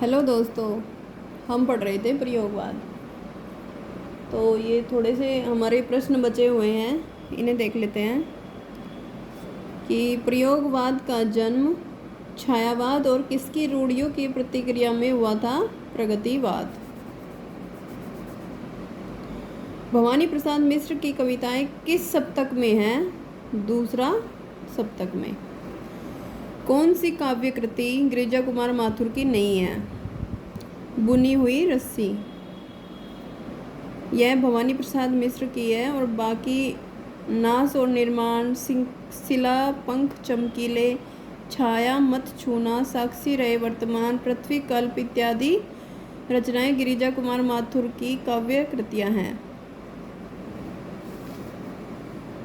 Hello दोस्तों, हम पढ़ रहे थे प्रयोगवाद। तो ये थोड़े से हमारे प्रश्न बचे हुए हैं, इन्हें देख लेते हैं कि प्रयोगवाद का जन्म छायावाद और किसकी रूढ़ियों की प्रतिक्रिया में हुआ था? प्रगतिवाद। भवानी प्रसाद मिश्र की कविताएं किस सप्तक में हैं? दूसरा सप्तक में। कौन सी काव्य कृति गिरिजा कुमार माथुर की नहीं है? बुनी हुई रस्सी। यह भवानी प्रसाद मिश्र की है और बाकी नास और निर्माण, शिला, पंख चमकीले, छाया, मत छूना, साक्षी रहे वर्तमान, पृथ्वी कल्प इत्यादि रचनाएं गिरिजा कुमार माथुर की काव्य कृतियां हैं।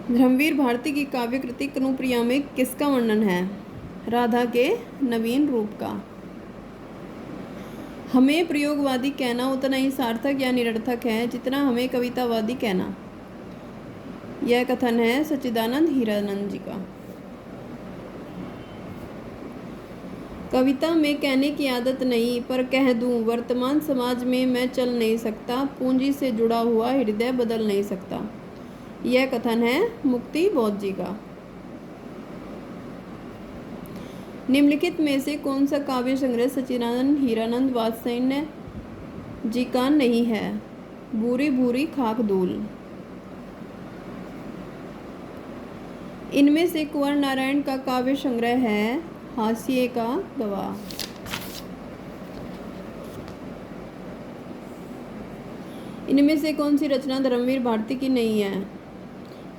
धर्मवीर भारती की काव्य कृति कनुप्रिया में किसका वर्णन है? राधा के नवीन रूप का। हमें प्रयोगवादी कहना उतना ही सार्थक या निरर्थक है जितना हमें कवितावादी कहना। यह कथन है सच्चिदानंद हीरानंद जी का। कविता में कहने की आदत नहीं, पर कह दूं वर्तमान समाज में मैं चल नहीं सकता, पूंजी से जुड़ा हुआ हृदय बदल नहीं सकता। यह कथन है मुक्ति बोध जी का। निम्नलिखित में से कौन सा काव्य संग्रह सच्चिदानंद हीरानंद वात्सल्य जी का नहीं है? भूरी भूरी खाक धूल। इनमें से कुंवर नारायण का काव्य संग्रह है हाशिए का गवाह। इनमें से कौन सी रचना धर्मवीर भारती की नहीं है?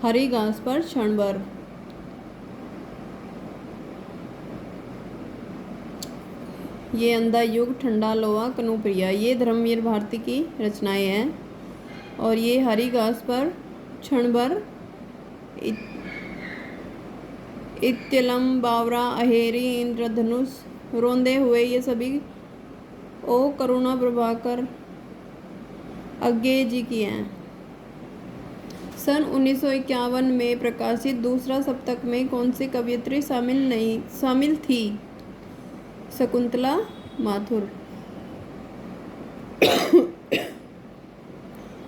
हरी घास पर क्षण भर। ये अंधा युग, ठंडा लोहा, कनुप्रिया, ये धर्मवीर भारती की रचनाएं हैं। और ये हरी घास पर क्षण भर, इत्यलम, बावरा, अहेरी, इंद्रधनुष, रोंदे हुए, ये सभी ओ करुणा प्रभाकर अज्ञे जी की हैं। सन 1951 में प्रकाशित दूसरा सप्तक में कौन सी कवयित्री शामिल थी? शकुंतला माथुर।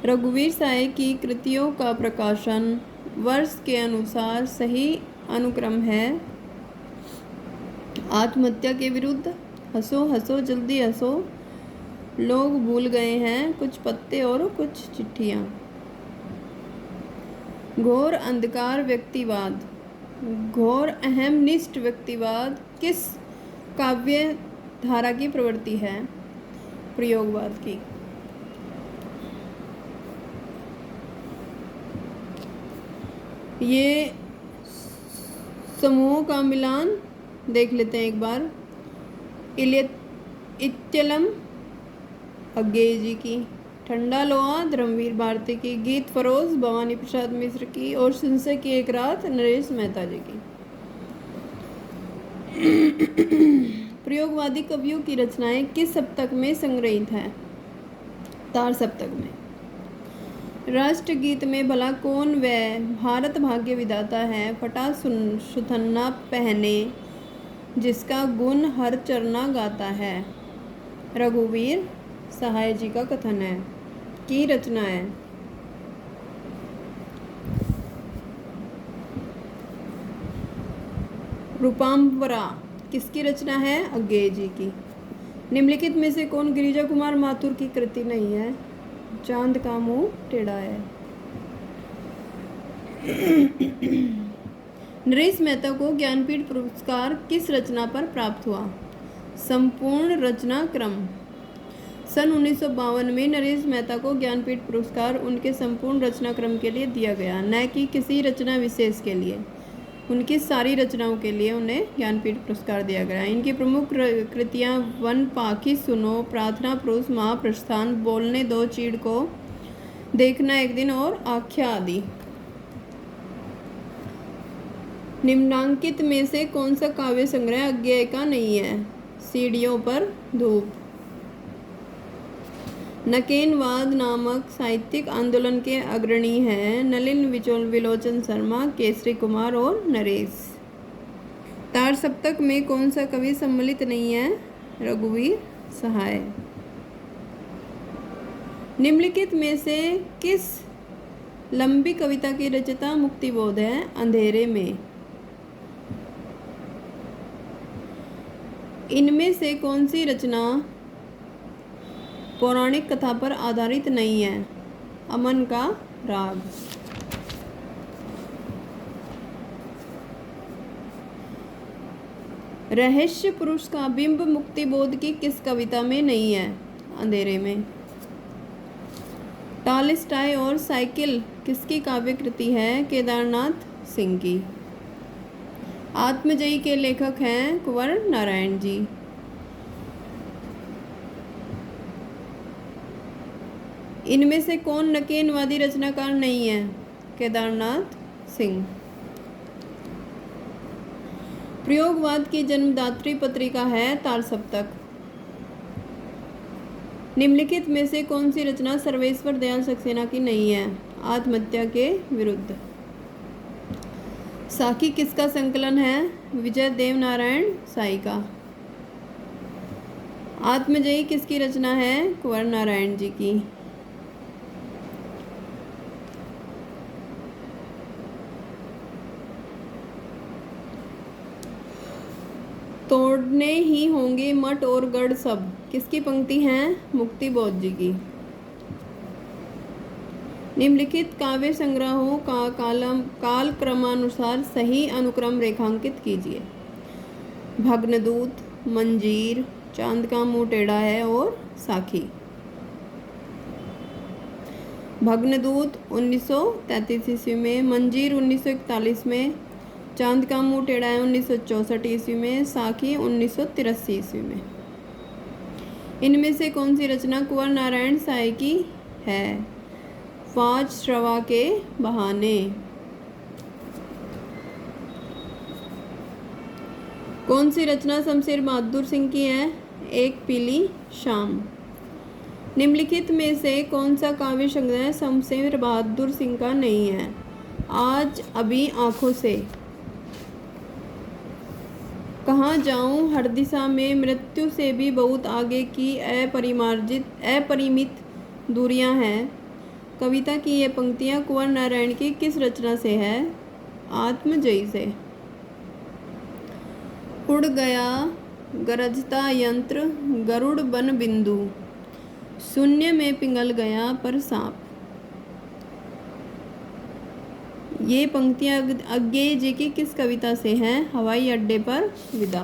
रघुवीर साय की कृतियों का प्रकाशन वर्ष के अनुसार सही अनुक्रम है: आत्महत्या के विरुद्ध, हंसो हंसो जल्दी हंसो, लोग भूल गए हैं, कुछ पत्ते और कुछ चिट्ठियां। घोर अंधकार व्यक्तिवाद, घोर अहमनिष्ठ व्यक्तिवाद किस काव्य धारा की प्रवृत्ति है? प्रयोगवाद की। ये समूहों का मिलान देख लेते हैं एक बार। इत्यलम अज्ञे जी की, ठंडा लोहा धर्मवीर भारती की, गीत फरोज भवानी प्रसाद मिश्र की और संशय की एक रात नरेश मेहता जी की। प्रयोगवादी कवियों की रचनाएं किस सप्तक में संग्रहित हैं? तार सप्तक में। राष्ट्रगीत में भला कौन वह भारत भाग्य विधाता है, फटा सुथन्ना पहने जिसका गुण हर चरना गाता है? रघुवीर सहाय जी का कथन है की रचना है। रूपांबरा किसकी रचना है? अज्ञे जी की। निम्नलिखित में से कौन गिरिजा कुमार माथुर की कृति नहीं है? चांद का मुंह टेढ़ा है। नरेश मेहता को ज्ञानपीठ पुरस्कार किस रचना पर प्राप्त हुआ? संपूर्ण रचना क्रम। सन 1952 में नरेश मेहता को ज्ञानपीठ पुरस्कार उनके संपूर्ण रचना क्रम के लिए दिया गया, न कि किसी रचना विशेष के लिए। उनकी सारी रचनाओं के लिए उन्हें ज्ञानपीठ पुरस्कार दिया गया। इनकी प्रमुख कृतियां वन पाखी सुनो, प्रार्थना पुरुष, महाप्रस्थान, बोलने दो चीड़ को, देखना एक दिन और आख्या आदि। निम्नांकित में से कौन सा काव्य संग्रह अज्ञे का नहीं है? सीढ़ियों पर धूप। नकेनवाद नामक साहित्यिक आंदोलन के अग्रणी हैं नलिन विलोचन शर्मा, केसरी कुमार और नरेश। तार सप्तक में कौन सा कवि सम्मिलित नहीं है? रघुवीर सहाय। निम्नलिखित में से किस लंबी कविता की रचयिता मुक्तिबोध है? अंधेरे में। इनमें से कौन सी रचना पौराणिक कथा पर आधारित नहीं है? अमन का राग। रहस्य पुरुष का बिंब मुक्तिबोध की किस कविता में नहीं है? अंधेरे में। टॉलस्टॉय और साइकिल किसकी काव्य कृति है? केदारनाथ सिंह की। आत्मजयी के लेखक हैं कुंवर नारायण जी। इनमें से कौन नकेनवादी रचनाकार नहीं है? केदारनाथ सिंह। प्रयोगवाद की जन्मदात्री पत्रिका है तारसप्तक। निम्नलिखित में से कौन सी रचना सर्वेश्वर दयाल सक्सेना की नहीं है? आत्महत्या के विरुद्ध। साखी किसका संकलन है? विजय देव नारायण साई का। आत्मजयी किसकी रचना है? कुंवर नारायण जी की। तोड़ने ही होंगे मठ और गढ़ सब किसकी पंक्ति हैं? मुक्तिबोध जी की। निम्नलिखित काव्य संग्रहों का काल क्रमानुसार सही अनुक्रम रेखांकित कीजिए। भग्नदूत, मंजीर, चांद का मुंह टेढ़ा है और साखी। भग्नदूत 1933 ईस्वी में, मंजीर 1941 में, चांद का मुंह टेढ़ा है 1964 ईस्वी में, साखी 1983 ईस्वी में। इनमें से कौन सी रचना कुंवर नारायण साई की है? पांच श्रवा के बहाने। कौन सी रचना शमशेर बहादुर सिंह की है? एक पीली शाम। निम्नलिखित में से कौन सा काव्य संग्रह शमशेर बहादुर सिंह का नहीं है? आज अभी आंखों से। कहाँ जाऊँ हर दिशा में, मृत्यु से भी बहुत आगे की अपरिमित दूरियां हैं। कविता की ये पंक्तियाँ कुंवर नारायण की किस रचना से है? आत्मजयी से। उड़ गया गरजता यंत्र, गरुड़ बन बिंदु, शून्य में पिघल गया पर सांप। ये पंक्तियाँ अज्ञेय जी की किस कविता से हैं? हवाई अड्डे पर विदा।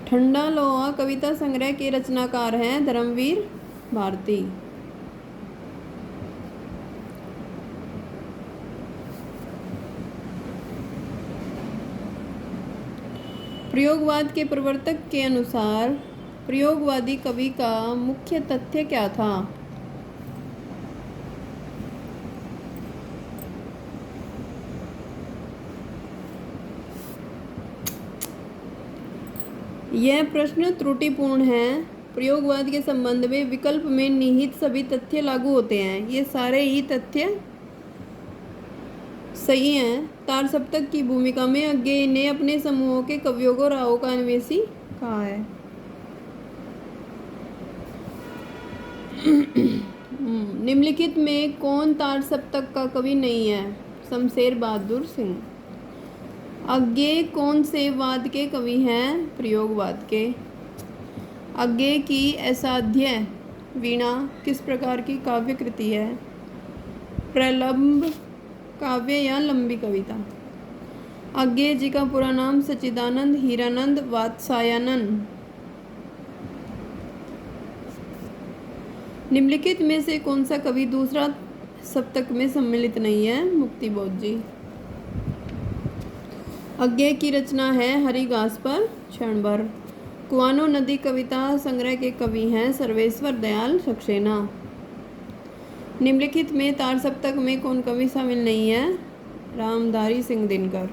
ठंडा लोहा कविता संग्रह के रचनाकार हैं धर्मवीर भारती। प्रयोगवाद के प्रवर्तक के अनुसार प्रयोगवादी कवि का मुख्य तथ्य क्या था? यह प्रश्न त्रुटिपूर्ण है। प्रयोगवाद के संबंध में विकल्प में निहित सभी तथ्य लागू होते हैं। ये सारे ही तथ्य सही हैं। तारसप्तक की भूमिका में अज्ञेय ने अपने समूहों के कवियों को राहों का अन्वेषी कहा है। निम्नलिखित में कौन तारसप्तक का कवि नहीं है? शमशेर बहादुर सिंह। अज्ञेय कौन से वाद के कवि हैं? प्रयोगवाद के। अज्ञेय की असाध्य वीणा किस प्रकार की काव्य कृति है? प्रलंब काव्य या लंबी कविता? अज्ञेय जी का पूरा नाम सच्चिदानंद हीरानंद वात्स्यायन। निम्नलिखित में से कौन सा कवि दूसरा सप्तक में सम्मिलित नहीं है? मुक्तिबोध जी। अज्ञेय की रचना है हरी घास पर क्षण भर। कुआनो नदी कविता संग्रह के कवि हैं सर्वेश्वर दयाल सक्सेना। निम्नलिखित में तारसप्तक में कौन कवि शामिल नहीं है? रामधारी सिंह दिनकर।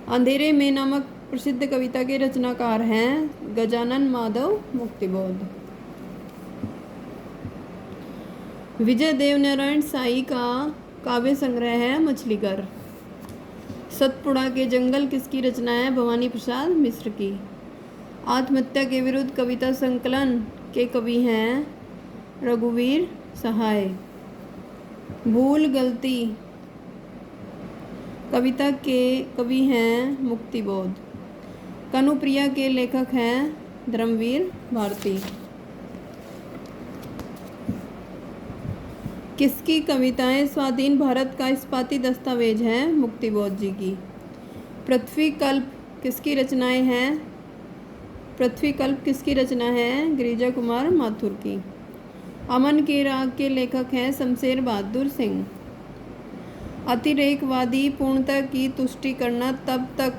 अंधेरे में नामक प्रसिद्ध कविता के रचनाकार हैं गजानन माधव मुक्तिबोध। विजय देव नारायण साई का काव्य संग्रह है मछलीघर। सतपुड़ा के जंगल किसकी रचना है? भवानी प्रसाद मिश्र की। आत्महत्या के विरुद्ध कविता संकलन के कवि हैं रघुवीर सहाय। भूल गलती कविता के कवि हैं मुक्तिबोध। कनुप्रिया के लेखक हैं धर्मवीर भारती। किसकी कविताएं स्वाधीन भारत का इस्पाती दस्तावेज है? मुक्तिबोध जी की। पृथ्वी कल्प किसकी रचनाएं हैं? पृथ्वी कल्प किसकी रचना है? गिरिजा कुमार माथुर की। अमन के राग के लेखक हैं शमशेर बहादुर सिंह। अतिरेकवादी पूर्णता की तुष्टि करना तब तक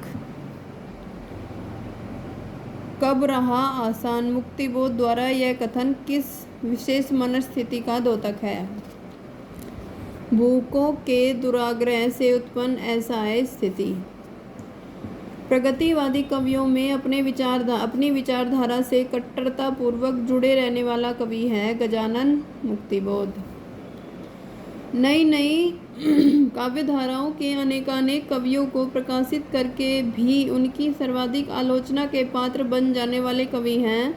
कब रहा आसान? मुक्तिबोध द्वारा यह कथन किस विशेष मनस्थिति का द्योतक है? भूखों के दुराग्रह से उत्पन्न ऐसा है स्थिति। प्रगतिवादी कवियों में अपनी विचारधारा से कट्टरता पूर्वक जुड़े रहने वाला कवि है गजानन मुक्तिबोध। नई नई काव्यधाराओं के अनेकानेक कवियों को प्रकाशित करके भी उनकी सर्वाधिक आलोचना के पात्र बन जाने वाले कवि हैं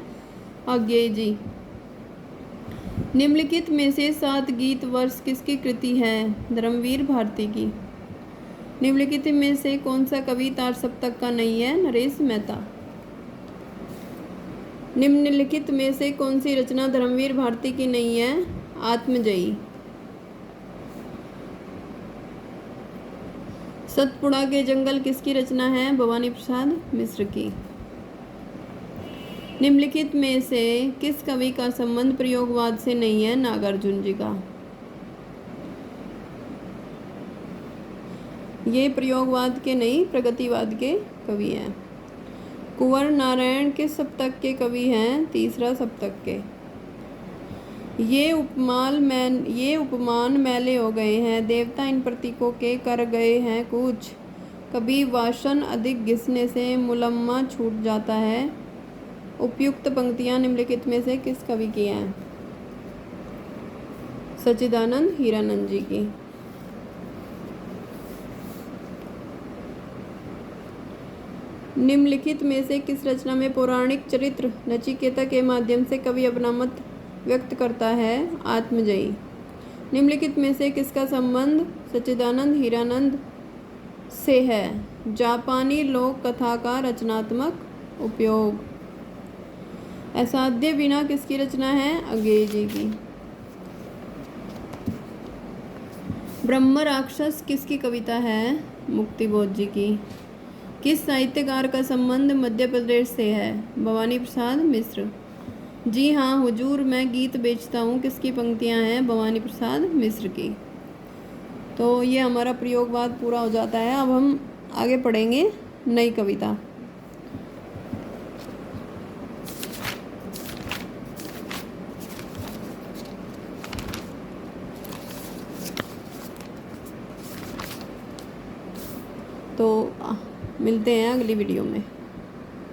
अज्ञेय जी। निम्नलिखित में से 7 गीत वर्ष किसकी कृति है? धर्मवीर भारती की। निम्नलिखित में से कौन सा कवि तार सप्तक का नहीं है? नरेश मेहता। निम्नलिखित में से कौन सी रचना धर्मवीर भारती की नहीं है? आत्मजयी। सतपुड़ा के जंगल किसकी रचना है? भवानी प्रसाद मिश्र की। निम्नलिखित में से किस कवि का संबंध प्रयोगवाद से नहीं है? नागार्जुन जी का। ये प्रयोगवाद के नहीं प्रगतिवाद के कवि हैं। कुंवर नारायण किस सप्तक के कवि हैं? तीसरा सप्तक के। ये उपमान मैले हो गए हैं, देवता इन प्रतीकों के कर गए हैं कुछ। कभी वासन अधिक घिसने से मुलम्मा छूट जाता है। उपयुक्त पंक्तियां निम्नलिखित में से किस कवि की हैं? सच्चिदानंद हीरानंद जी की। निम्नलिखित में से किस रचना में पौराणिक चरित्र नचिकेता के माध्यम से कवि अपना मत व्यक्त करता है? आत्मजयी। निम्नलिखित में से किसका संबंध सच्चिदानंद हीरानंद से है? जापानी लोक कथा का रचनात्मक उपयोग। असाध्य वीणा किसकी रचना है? अज्ञेय जी की। ब्रह्म राक्षस किसकी कविता है? मुक्तिबोध जी की। किस साहित्यकार का संबंध मध्य प्रदेश से है? भवानी प्रसाद मिश्र। जी हाँ हुजूर मैं गीत बेचता हूँ किसकी पंक्तियाँ हैं? भवानी प्रसाद मिश्र की। तो ये हमारा प्रयोगवाद पूरा हो जाता है। अब हम आगे पढ़ेंगे नई कविता। तो मिलते हैं अगली वीडियो में।